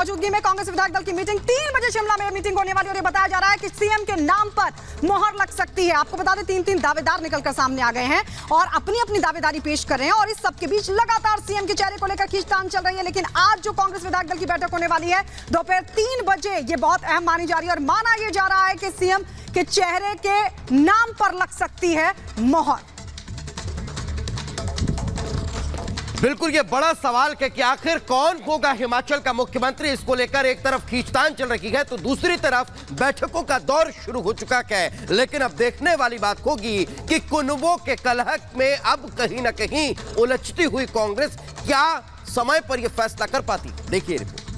मौजूदगी में कांग्रेस विधायक दल की मीटिंग 3 बजे शिमला में मीटिंग होने वाली और ये बताया जा रहा है कि सीएम के नाम पर मोहर लग सकती है। आपको बता दें 3 दावेदार निकलकर सामने आ गए हैं और अपनी अपनी दावेदारी पेश कर रहे हैं और इस सबके बीच लगातार सीएम के चेहरे को लेकर खींचतान चल रही है। लेकिन आज जो कांग्रेस विधायक दल की बैठक होने वाली है दोपहर 3 बजे, ये बहुत अहम मानी जा रही है और माना यह जा रहा है कि सीएम के चेहरे के नाम पर लग सकती है मोहर। बिल्कुल, ये बड़ा सवाल है कि आखिर कौन होगा हिमाचल का मुख्यमंत्री। इसको लेकर एक तरफ खींचतान चल रही है तो दूसरी तरफ बैठकों का दौर शुरू हो चुका है। लेकिन अब देखने वाली बात होगी कि कुनबों के कलह में अब कहीं ना कहीं उलझती हुई कांग्रेस क्या समय पर यह फैसला कर पाती। देखिए रिपोर्ट।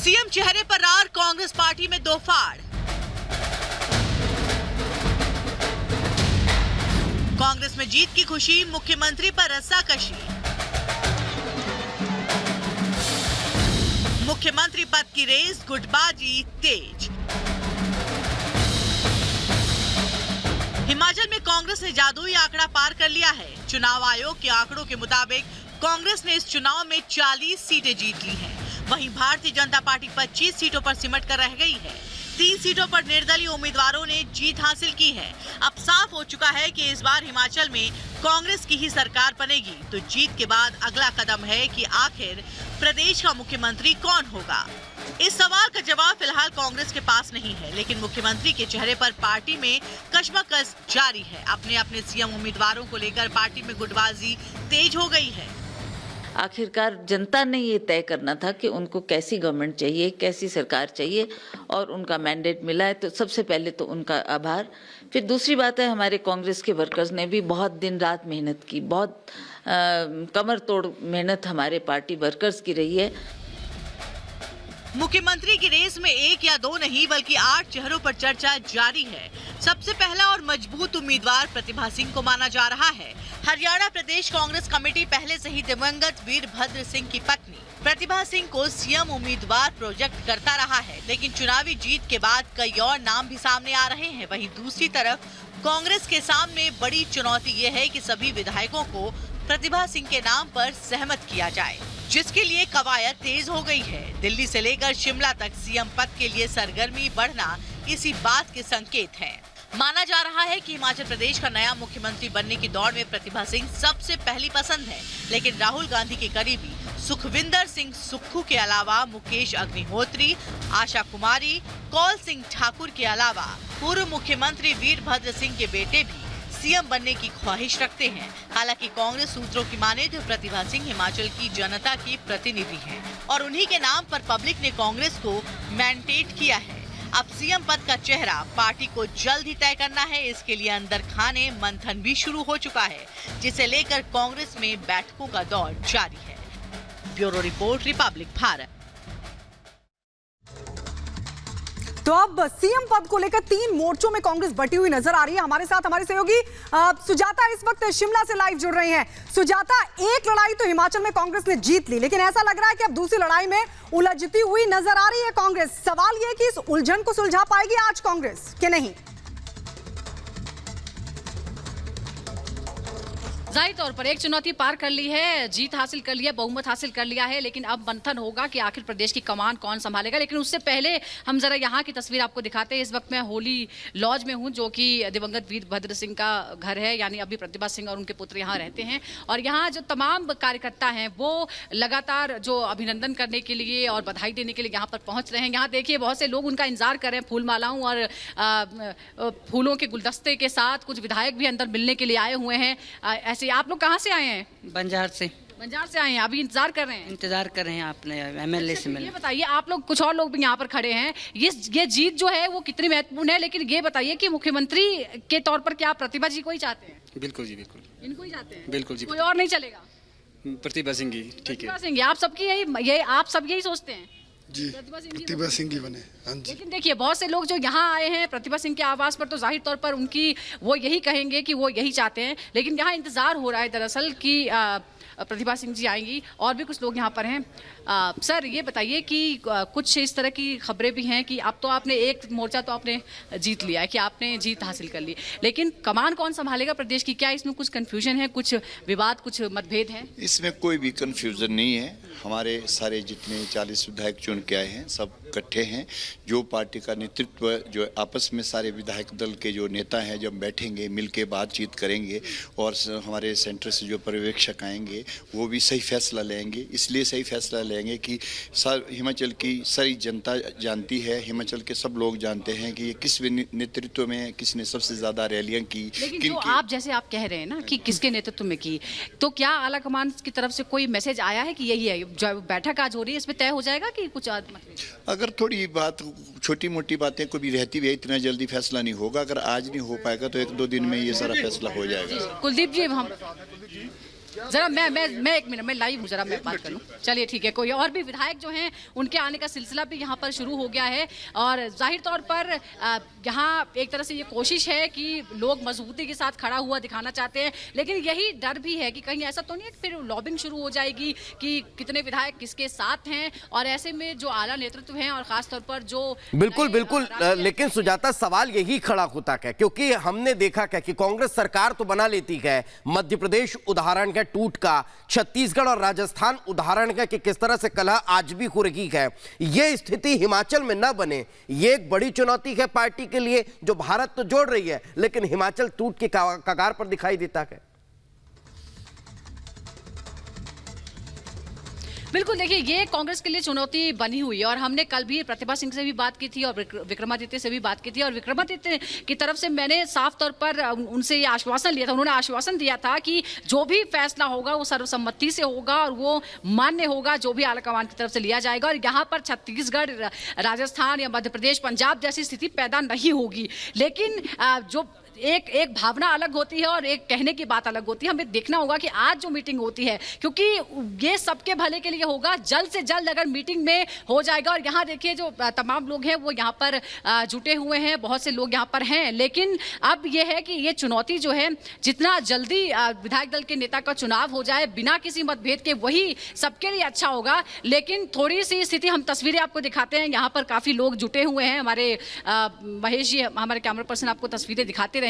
सीएम चेहरे पर रार, कांग्रेस पार्टी में दो फाड़। कांग्रेस में जीत की खुशी, मुख्यमंत्री पर रस्साकशी। मुख्यमंत्री पद की रेस, गुटबाजी तेज। हिमाचल में कांग्रेस ने जादुई आंकड़ा पार कर लिया है। चुनाव आयोग के आंकड़ों के मुताबिक कांग्रेस ने इस चुनाव में 40 सीटें जीत ली हैं। वहीं भारतीय जनता पार्टी 25 सीटों पर सिमट कर रह गई है। 3 सीटों पर निर्दलीय उम्मीदवारों ने जीत हासिल की है। अब साफ हो चुका है कि इस बार हिमाचल में कांग्रेस की ही सरकार बनेगी। तो जीत के बाद अगला कदम है कि आखिर प्रदेश का मुख्यमंत्री कौन होगा। इस सवाल का जवाब फिलहाल कांग्रेस के पास नहीं है, लेकिन मुख्यमंत्री के चेहरे पर पार्टी में कशमकश जारी है। अपने अपने सीएम उम्मीदवारों को लेकर पार्टी में गुटबाजी तेज हो गई है। आखिरकार जनता ने ये तय करना था कि उनको कैसी गवर्नमेंट चाहिए, कैसी सरकार चाहिए और उनका मैंडेट मिला है। तो सबसे पहले तो उनका आभार। फिर दूसरी बात है, हमारे कांग्रेस के वर्कर्स ने भी बहुत दिन रात मेहनत की, बहुत कमर तोड़ मेहनत हमारे पार्टी वर्कर्स की रही है। मुख्यमंत्री की रेस में 1 या 2 नहीं बल्कि 8 चेहरों पर चर्चा जारी है। सबसे पहला और मजबूत उम्मीदवार प्रतिभा सिंह को माना जा रहा है। हरियाणा प्रदेश कांग्रेस कमेटी पहले से ही दिवंगत वीरभद्र सिंह की पत्नी प्रतिभा सिंह को सीएम उम्मीदवार प्रोजेक्ट करता रहा है, लेकिन चुनावी जीत के बाद कई और नाम भी सामने आ रहे हैं। वहीं दूसरी तरफ कांग्रेस के सामने बड़ी चुनौती ये है कि सभी विधायकों को प्रतिभा सिंह के नाम पर सहमत किया जाए, जिसके लिए कवायद तेज हो गई है। दिल्ली से लेकर शिमला तक सीएम पद के लिए सरगर्मी बढ़ना इसी बात के संकेत है। माना जा रहा है कि हिमाचल प्रदेश का नया मुख्यमंत्री बनने की दौड़ में प्रतिभा सिंह सबसे पहली पसंद है, लेकिन राहुल गांधी के करीबी सुखविंदर सिंह सुक्खू के अलावा मुकेश अग्निहोत्री, आशा कुमारी, कौल सिंह ठाकुर के अलावा पूर्व मुख्यमंत्री वीरभद्र सिंह के बेटे भी सीएम बनने की ख्वाहिश रखते हैं। हालांकि कांग्रेस सूत्रों की माने तो प्रतिभा सिंह हिमाचल की जनता की प्रतिनिधि हैं और उन्हीं के नाम पर पब्लिक ने कांग्रेस को मैंडेट किया है। अब सीएम पद का चेहरा पार्टी को जल्द ही तय करना है। इसके लिए अंदर खाने मंथन भी शुरू हो चुका है, जिसे लेकर कांग्रेस में बैठकों का दौर जारी है। Bureau report, Republic Bharat. तो अब सीएम पद को लेकर 3 मोर्चों में कांग्रेस बटी हुई नजर आ रही है। हमारे साथ हमारे सहयोगी सुजाता इस वक्त शिमला से लाइव जुड़ रही हैं। सुजाता, एक लड़ाई तो हिमाचल में कांग्रेस ने जीत ली, लेकिन ऐसा लग रहा है कि अब दूसरी लड़ाई में उलझती हुई नजर आ रही है कांग्रेस। सवाल यह कि इस उलझन को सुलझा पाएगी आज कांग्रेस कि नहीं? जाहिर तौर पर एक चुनौती पार कर ली है, जीत हासिल कर लिया, बहुमत हासिल कर लिया है, लेकिन अब मंथन होगा कि आखिर प्रदेश की कमान कौन संभालेगा। लेकिन उससे पहले हम जरा यहाँ की तस्वीर आपको दिखाते हैं। इस वक्त मैं होली लॉज में हूँ, जो कि दिवंगत वीरभद्र सिंह का घर है, यानी अभी प्रतिभा सिंह और उनके पुत्र यहाँ रहते हैं। और यहाँ जो तमाम कार्यकर्ता हैं वो लगातार जो अभिनंदन करने के लिए और बधाई देने के लिए यहाँ पर पहुँच रहे हैं। यहाँ देखिए बहुत से लोग उनका इंतजार कर रहे हैं फूल मालाओं और फूलों के गुलदस्ते के साथ। कुछ विधायक भी अंदर मिलने के लिए आए हुए हैं। आप लोग कहाँ से आए हैं? बंजार से आए हैं, अभी इंतजार कर रहे हैं? आपने एमएलए से मिले। ये बताइए, आप लोग, कुछ और लोग भी यहाँ पर खड़े हैं, ये जीत जो है वो कितनी महत्वपूर्ण है, लेकिन ये बताइए कि मुख्यमंत्री के तौर पर क्या आप प्रतिभा जी को ही चाहते हैं? बिल्कुल जी, बिल्कुल इनको ही चाहते हैं? बिल्कुल जी, कोई और नहीं चलेगा? प्रतिभा सिंह जी, ठीक है। प्रतिभा सिंह, आप सबकी आप सब यही सोचते हैं जी? प्रतिभा सिंह ही बने। हाँ जी। लेकिन देखिए बहुत से लोग जो यहाँ आए हैं प्रतिभा सिंह के आवास पर, तो जाहिर तौर पर उनकी वो यही कहेंगे कि वो यही चाहते हैं, लेकिन यहाँ इंतजार हो रहा है दरअसल कि प्रतिभा सिंह जी आएंगी। और भी कुछ लोग यहाँ पर हैं। सर ये बताइए कि कुछ इस तरह की खबरें भी हैं कि अब तो आपने एक मोर्चा तो आपने जीत लिया है, कि आपने जीत हासिल कर ली, लेकिन कमान कौन संभालेगा प्रदेश की? क्या इसमें कुछ कंफ्यूजन है, कुछ विवाद, कुछ मतभेद हैं? इसमें कोई भी कंफ्यूजन नहीं है। हमारे सारे जितने 40 विधायक चुन के आए हैं सब इकट्ठे हैं। जो पार्टी का नेतृत्व, जो आपस में सारे विधायक दल के जो नेता हैं, जब बैठेंगे मिल के बातचीत करेंगे और हमारे सेंटर से जो पर्यवेक्षक आएंगे वो भी सही फैसला लेंगे। इसलिए सही फैसला लेंगे कि हिमाचल की सारी जनता जानती है, हिमाचल के सब लोग जानते हैं कि ये किस नेतृत्व में किसने सबसे ज़्यादा रैलियाँ की। लेकिन जो आप जैसे आप कह रहे हैं ना कि किसके नेतृत्व में की, तो क्या आला कमान की तरफ से कोई मैसेज आया है कि यही है जो बैठक आज हो रही है इसमें तय हो जाएगा कि कुछ अगर थोड़ी बात, छोटी मोटी बातें कोई भी रहती है, इतना जल्दी फैसला नहीं होगा। अगर आज नहीं हो पाएगा तो 1-2 दिन में ये सारा फैसला हो जाएगा। कुलदीप जी, हम जरा मैं 1 मिनट में लाइव हूँ, जरा मैं बात कर लूँ। चलिए ठीक है, कोई और भी विधायक जो हैं उनके आने का सिलसिला भी यहाँ पर शुरू हो गया है और जाहिर तौर पर यहाँ एक तरह से ये कोशिश है कि लोग मजबूती के साथ खड़ा हुआ दिखाना चाहते हैं, लेकिन यही डर भी है कि कहीं ऐसा तो नहीं है कि फिर लॉबिंग शुरू हो जाएगी कि कितने विधायक किसके साथ हैं, और ऐसे में जो आला नेतृत्व हैं और खासतौर पर जो बिल्कुल लेकिन सुजाता, सवाल यही खड़ा होता है क्योंकि हमने देखा क्या कि कांग्रेस सरकार तो बना लेती है, मध्य प्रदेश उदाहरण है टूट का, छत्तीसगढ़ और राजस्थान उदाहरण है कि किस तरह से कलह आज भी हो रही है। यह स्थिति हिमाचल में न बने, यह एक बड़ी चुनौती है पार्टी के लिए जो भारत तो जोड़ रही है, लेकिन हिमाचल टूट के कगार पर दिखाई देता है। बिल्कुल, देखिए ये कांग्रेस के लिए चुनौती बनी हुई है और हमने कल भी प्रतिभा सिंह से भी बात की थी और विक्रमादित्य से भी बात की थी, और विक्रमादित्य की तरफ से मैंने साफ तौर पर उनसे ये आश्वासन लिया था, उन्होंने आश्वासन दिया था कि जो भी फैसला होगा वो सर्वसम्मति से होगा और वो मान्य होगा जो भी आलाकमान की तरफ से लिया जाएगा, और यहाँ पर छत्तीसगढ़, राजस्थान या मध्य प्रदेश, पंजाब जैसी स्थिति पैदा नहीं होगी। लेकिन जो एक भावना अलग होती है और एक कहने की बात अलग होती है। हमें देखना होगा कि आज जो मीटिंग होती है, क्योंकि ये सबके भले के लिए होगा, जल्द से जल्द अगर मीटिंग में हो जाएगा। और यहाँ देखिए जो तमाम लोग हैं वो यहाँ पर जुटे हुए हैं, बहुत से लोग यहाँ पर हैं, लेकिन अब ये है कि ये चुनौती जो है, जितना जल्दी विधायक दल के नेता का चुनाव हो जाए बिना किसी मतभेद के, वही सबके लिए अच्छा होगा। लेकिन थोड़ी सी स्थिति, हम तस्वीरें आपको दिखाते हैं, यहाँ पर काफ़ी लोग जुटे हुए हैं। हमारे महेश जी, हमारे कैमरा पर्सन, आपको तस्वीरें दिखाते रहेंगे।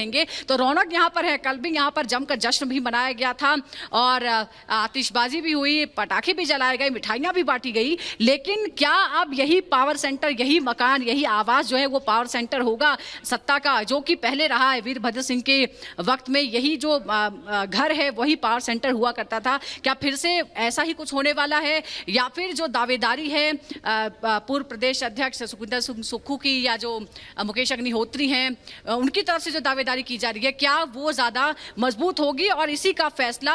तो रौनक यहाँ पर है, कल भी यहाँ पर जमकर जश्न भी मनाया गया था और आतिशबाजी भी हुई, पटाखे भी जलाए गए, मिठाइयाँ भी बांटी गई। लेकिन क्या अब यही पावर सेंटर, यही मकान, यही आवास जो है वो पावर सेंटर होगा सत्ता का, जो कि पहले रहा है वीरभद्र सिंह के वक्त में, यही जो घर है वही पावर सेंटर हुआ करता था? क्या फिर से ऐसा ही कुछ होने वाला है, या फिर जो दावेदारी है पूर्व प्रदेश अध्यक्ष सुखविंदर सिंह सुक्खू की या जो मुकेश अग्निहोत्री हैं उनकी तरफ से जो दावेदारी की जा रही है, क्या वो ज्यादा मजबूत होगी? और इसी का फैसला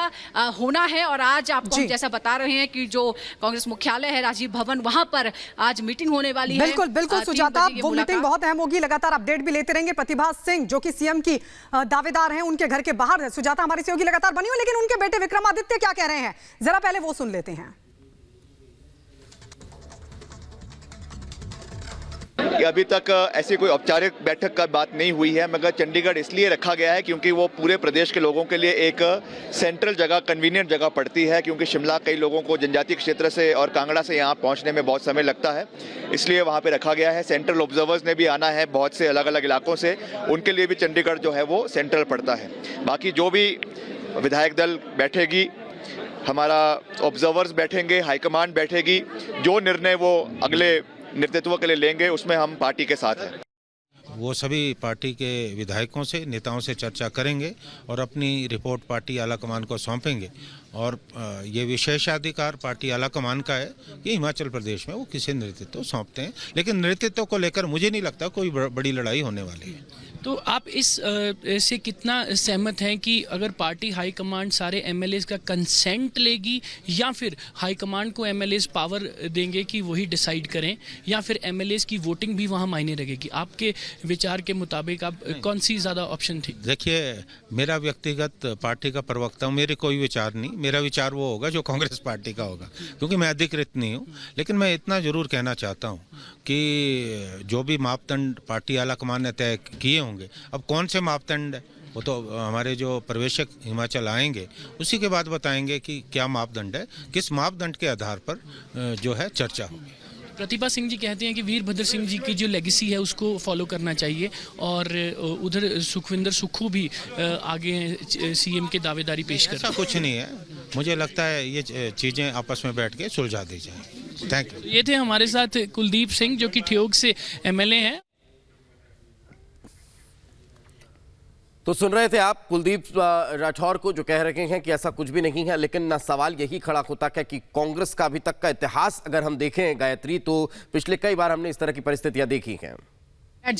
होना है। और आज आपको हम जैसा बता रहे हैं कि जो कांग्रेस मुख्यालय है राजीव भवन, वहां पर आज मीटिंग होने वाली है। बिल्कुल सुजाता, वो मीटिंग बहुत अहम होगी, लगातार अपडेट भी लेते रहेंगे। प्रतिभा सिंह जो कि सीएम की दावेदार हैं, उनके घर के बाहर है सुजाता हमारी सहयोगी लगातार बनी हुई, लेकिन उनके बेटे विक्रमादित्य क्या कह रहे हैं जरा पहले वो सुन लेते हैं। अभी तक ऐसी कोई औपचारिक बैठक का बात नहीं हुई है, मगर चंडीगढ़ इसलिए रखा गया है क्योंकि वो पूरे प्रदेश के लोगों के लिए एक सेंट्रल जगह, कन्वीनियंट जगह पड़ती है, क्योंकि शिमला कई लोगों को जनजातीय क्षेत्र से और कांगड़ा से यहाँ पहुँचने में बहुत समय लगता है, इसलिए वहाँ पे रखा गया है। सेंट्रल ऑब्जर्वर्स ने भी आना है बहुत से अलग अलग इलाकों से, उनके लिए भी चंडीगढ़ जो है वो सेंट्रल पड़ता है। बाकी जो भी विधायक दल बैठेगी, हमारा ऑब्जर्वर्स बैठेंगे, हाईकमान बैठेगी, जो निर्णय वो अगले नेतृत्व के लिए लेंगे उसमें हम पार्टी के साथ हैं। वो सभी पार्टी के विधायकों से, नेताओं से चर्चा करेंगे और अपनी रिपोर्ट पार्टी आलाकमान को सौंपेंगे। और ये विशेषाधिकार पार्टी आलाकमान का है कि हिमाचल प्रदेश में वो किसी नेतृत्व सौंपते हैं, लेकिन नेतृत्व को लेकर मुझे नहीं लगता कोई बड़ी लड़ाई होने वाली है। तो आप इस से कितना सहमत हैं कि अगर पार्टी हाईकमांड सारे एमएलएस का कंसेंट लेगी, या फिर हाईकमांड को एमएलएस पावर देंगे कि वही डिसाइड करें, या फिर एमएलएस की वोटिंग भी वहाँ मायने रखेगी? आपके विचार के मुताबिक आप कौन सी ज़्यादा ऑप्शन थी? देखिए, मेरा व्यक्तिगत पार्टी का प्रवक्ता हूँ, मेरे कोई विचार नहीं, मेरा विचार वो होगा जो कांग्रेस पार्टी का होगा, क्योंकि मैं अधिकृत नहीं हूँ। लेकिन मैं इतना जरूर कहना चाहता हूँ कि जो भी मापदंड पार्टी आलाकमान ने तय किए होंगे, अब कौन से मापदंड है वो तो हमारे जो पर्यवेक्षक हिमाचल आएंगे उसी के बाद बताएंगे कि क्या मापदंड है, किस मापदंड के आधार पर जो है चर्चा होगी। प्रतिभा सिंह जी कहते हैं कि वीरभद्र सिंह जी की जो लेगेसी है उसको फॉलो करना चाहिए, और उधर सुखविंदर सुक्खू भी आगे सीएम के दावेदारी पेश कर। ऐसा कुछ नहीं है, मुझे लगता है ये चीज़ें आपस में बैठ के सुलझा दी जाए। Thank you. ये थे हमारे साथ कुलदीप सिंह जो कि ठियोग से एमएलए हैं। तो सुन रहे थे आप कुलदीप राठौर को, जो कह रहे हैं कि ऐसा कुछ भी नहीं है। लेकिन ना सवाल यही खड़ा होता है कि कांग्रेस का अभी तक का इतिहास अगर हम देखें गायत्री, तो पिछले कई बार हमने इस तरह की परिस्थितियां देखी हैं।